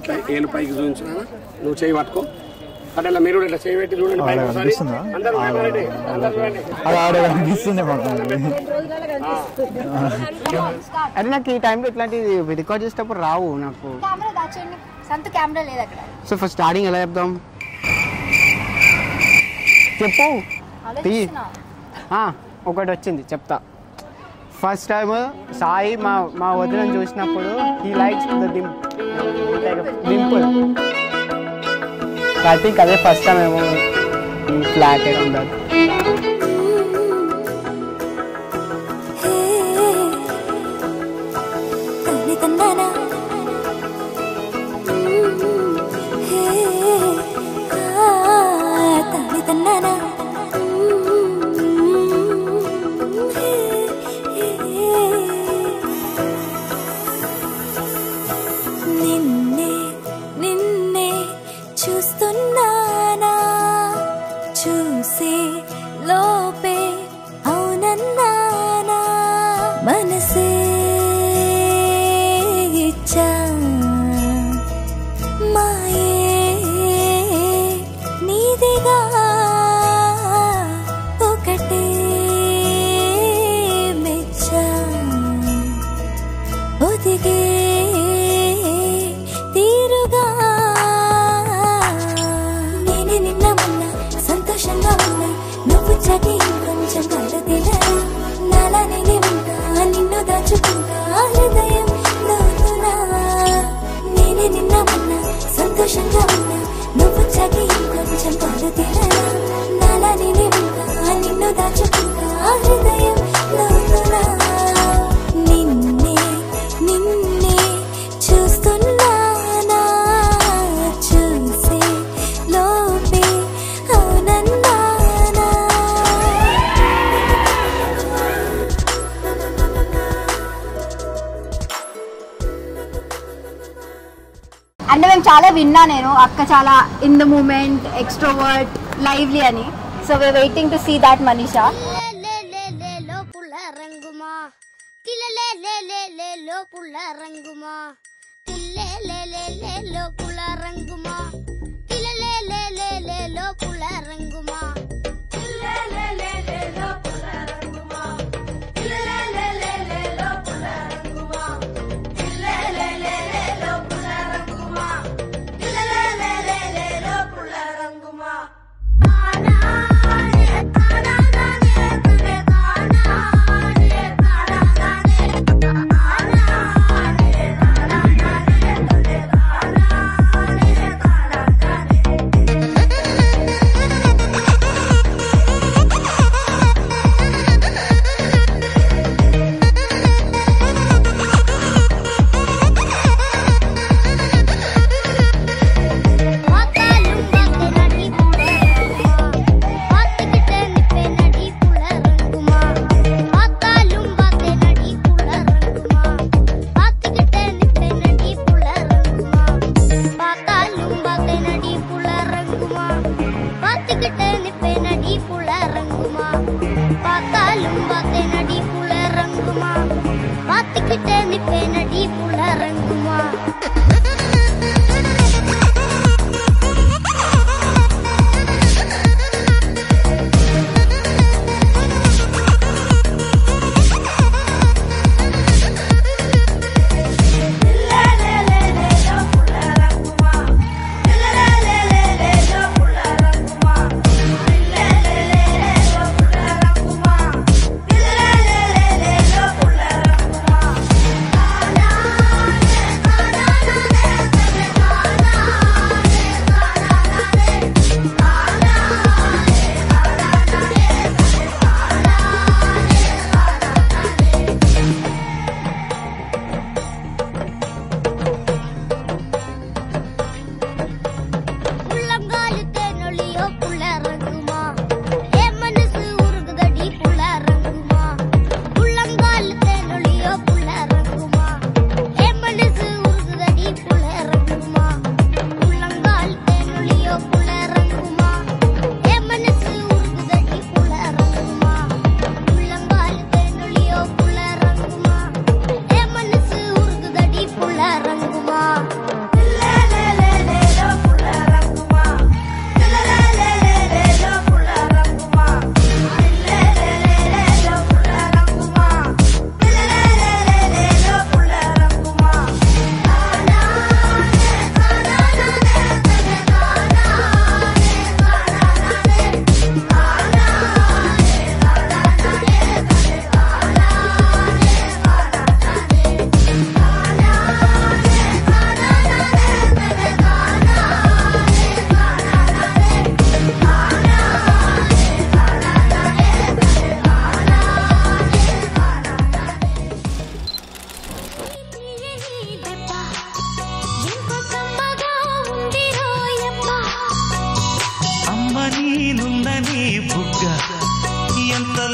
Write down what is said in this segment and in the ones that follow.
ఇట్లా ఏలు పైకి చూపించిన నువ్వు చేయి పట్టుకో అట్లా మీరు ఇట్లా చేయి పెట్టి చూడండి అరే నాకు ఈ టైంలో ఇట్లాంటి రికార్డ్ చేసేటప్పుడు రావు నాకు. సో ఫస్ట్ స్టార్టింగ్ ఎలా చెప్దాం చెప్పు. ఒకటి వచ్చింది చెప్తా. ఫస్ట్ టైం సాయి మా వదిలను చూసినప్పుడు he likes the dimple. I think అదే ఫస్ట్ టైం ఏమో ఫ్లాట్ ఉండదు. అంటే మేము చాలా విన్నా నేను అక్క చాలా in the moment extrovert lively అని. So we are waiting to see that Manisha.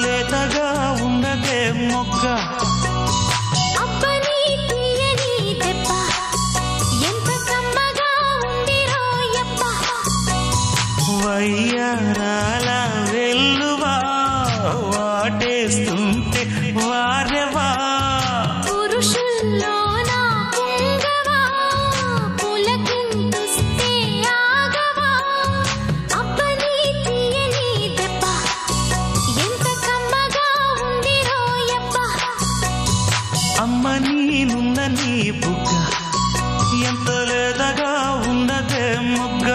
లేతగా ఉన్నదే మొగ్గ అబ్బని తీయని దెబ్బ ఎంత కమ్మగా ఉంది రోయప్ప వయ్యారాల వెల్లువా వాటేస్తుంటే వారెవా పురుషుల్లోన పొంగవా పులకింతుస్తే ఆగవా అబ్బని తీయని దెబ్బ ఎంత కమ్మగా ఉంది రోయప్ప అమ్మ నీనున్న నీ బుగ్గ ఎంత లేదగా ఉన్నదే మొగ్గ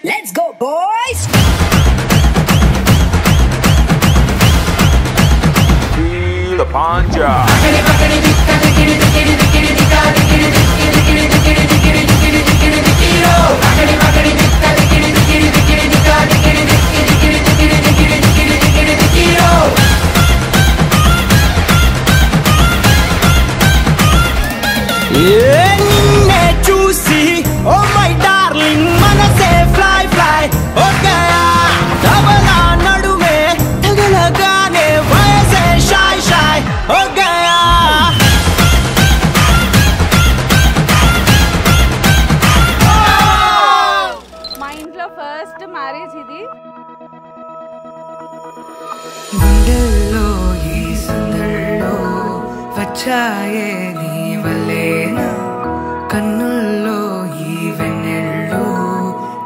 let's go boys The Panja. నిన్నే చూసి ఓ మై డార్లింగ్ మనసే ఫ్లై ఫ్లై ఓకే డబలా నడుమే తగలగానే వయసే షై షై ఓకే మా ఇంట్లో ఫస్ట్ మ్యారేజ్ ఇది. గుండెల్లో ఈ సందల్లో వచ్చాయే నీ వల్లేనా కన్నుల్లో ఈ వెన్నెళ్ళు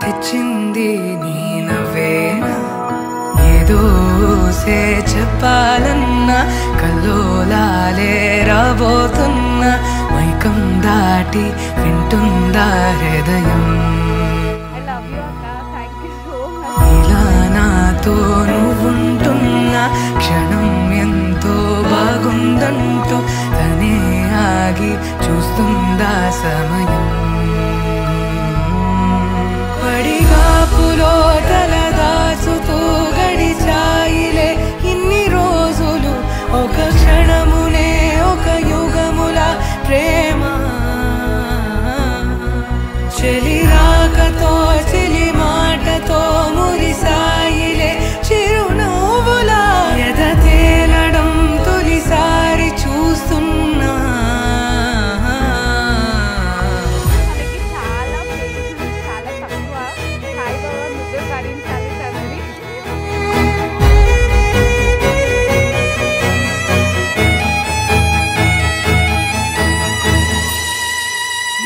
తెచ్చింది నీ నవ్వేనా ఏదో సే చెప్పాలన్నా కల్లోలాలే రాబోతున్నా మైకం దాటి వింటుందా హృదయం ఐ లవ్ యూ అక్క. Thank you so much. ఇలా నాతో నువ్వుంటున్న క్షణం ఎంతో బాగుందంటూ తనే ఆగి చూస్తుందా సమయం పడిగాపులో తలదాచుతూ గడిచాయిలే ఇన్ని రోజులు ఒక క్షణమునే ఒక యుగముల ప్రేమ చెలి రాకతో చెలి మాటతో మురిసాయిలే చిరునవ్వులా ఎద తేలడం తొలిసారి చూస్తున్నా మనకి చాలా పేషెన్స్ చాలా తక్కువ. సాయి బాబా నువ్వే భరించాలి తండ్రి.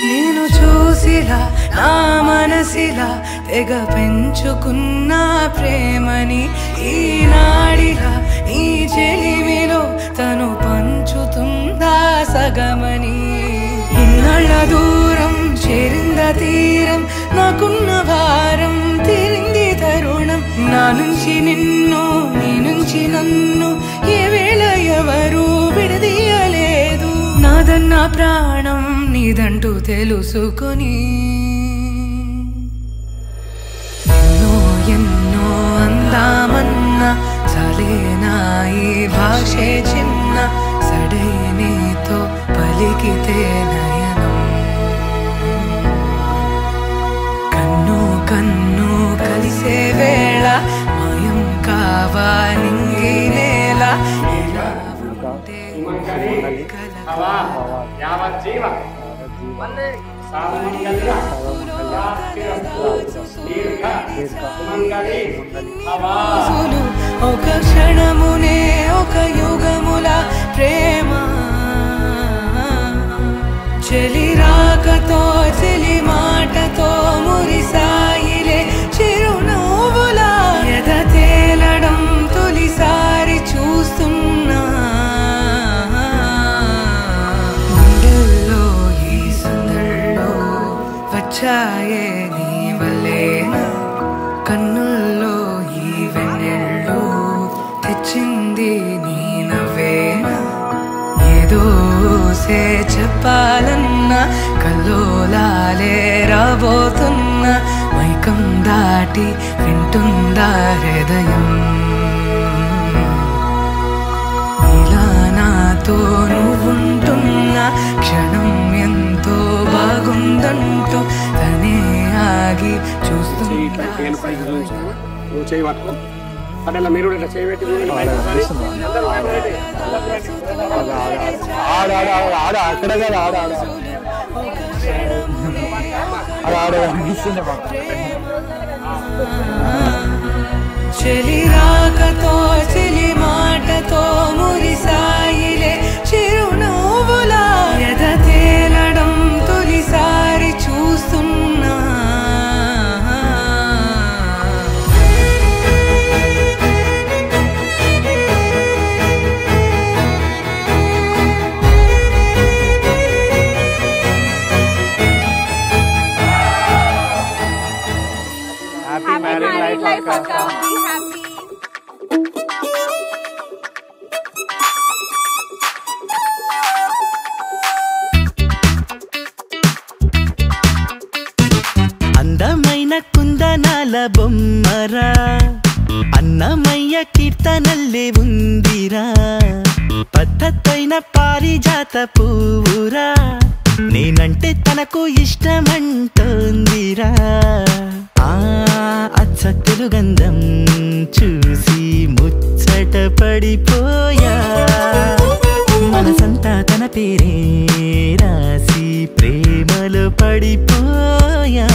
నేను చూసిలా నా మనసిలా తెగ పెంచుకున్న ప్రేమని ఈనాడిలా ఈ చెలిమిలో తను పంచుతుందా సగమని ఇన్నాళ్ళ దూరం చేరింద తీరం నాకున్న భారం తీరింది తరుణం నా నుంచి నిన్ను నీ నుంచి నన్ను ఏ వేళ ఎవరు విడదీయలేదు నాదన్న ప్రాణం నీదంటూ తెలుసుకొని ఎన్నో ఎన్నో అందామన్నా చాలేనా ఈ భాషే చిన్న సడైనీతో పలికితే నయనం కన్ను కన్ను కలిసే వేళ మాయం కావా నింగి నేల ఎలా ఉంటే యావజ్జీవ సామంగళ్య దీర్ఘ సుమంగళి రోజులు ఒక క్షణమునే ఒక యుగముల ప్రేమ చెలి రాకతో చెలి మాటతో మురిసాయిలే చిరునవ్వులా ఎద తేలడం తొలిసారి చూస్తున్నా గుండెల్లో ఈ సందల్లో వచ్చాయే నీ వల్లేనా కన్నుల్లో ఈ వెన్నెళ్ళు తెచ్చింది నీ నవ్వేనా ఏదో సే చెప్పాలన్నా కల్లోలాలే రాబోతున్నా మైకం దాటి వింటుందా హృదయం ఇలా నాతో నువ్వుంటున్న క్షణం ఎంతో బాగుందంటూ తనే ఆగి చూస్తున్నా నువ్వు చేయి పట్టుకో అట్లా మీరు ఇట్లా చేయబెట్టి అక్కడ కదా ఆడ చెలి రాకతో చెలి మాటతో మురిసాయిలే చిరునవ్వులా ఎద తేలడం తొలిసారి చూస్తున్నా హ్యాపీ మ్యారేజ్ లైఫ్ అక్క. Be happy. అందమైన కుందనాల బొమ్మరా అన్నమయ్య కీర్తనల్లే ఉందిరా పద్ధతైన పారిజాత పువ్వురా నేనంటే తనకు ఇష్టమంటోందిరా ఆ అచ్చ తెలుగంధం చూసి ముచ్చట పడిపోయా మనసంతా తన పేరే రాసి ప్రేమలో పడిపోయా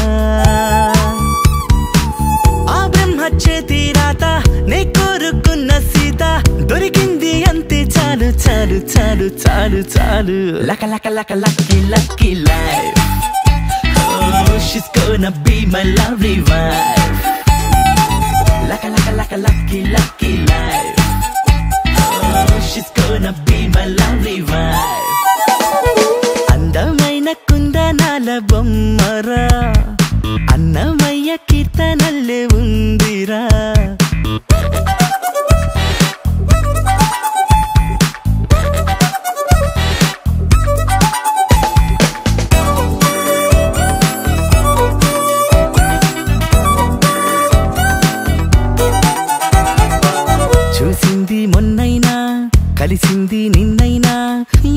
ఆ బ్రహ్మ చేతి రాత నే కోరుకున్న సీత దొరికింది అంతే చాలు చాలు చాలు చాలు చాలు లక లక లక lucky lucky life Oh, she's gonna be my lovely wife లక లక లక lucky lucky life Oh, she's gonna be my lovely wife అందమైన కుందనాల బొమ్మరా అన్నమయ్య కీర్తనల్లే ఉందిరా చూసింది మొన్నైనా కలిసింది నిన్నైనా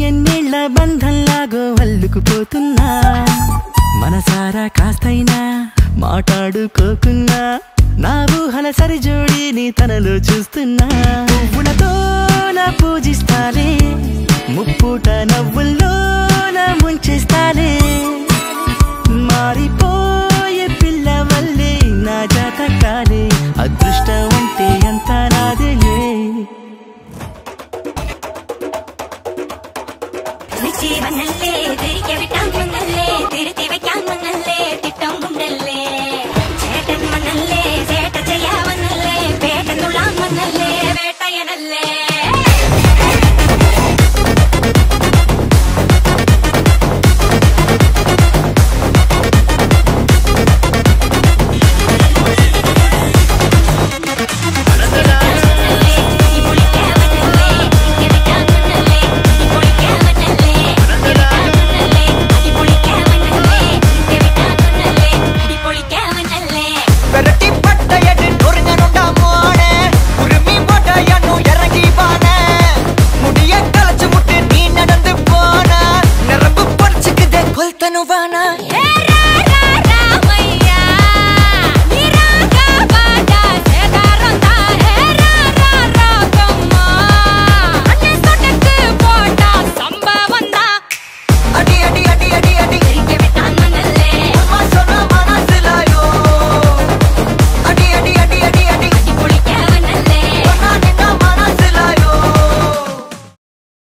ఎన్నేళ్ల బంధంలాగో అల్లుకుపోతున్నా మనసారా కాస్తైనా మాట్లాడుకోకున్నా నా ఊహల సరిజోడిని తనలో చూస్తున్నా పువ్వులతో నా పూజిస్తాలే ముప్పుట నవ్వుల్లో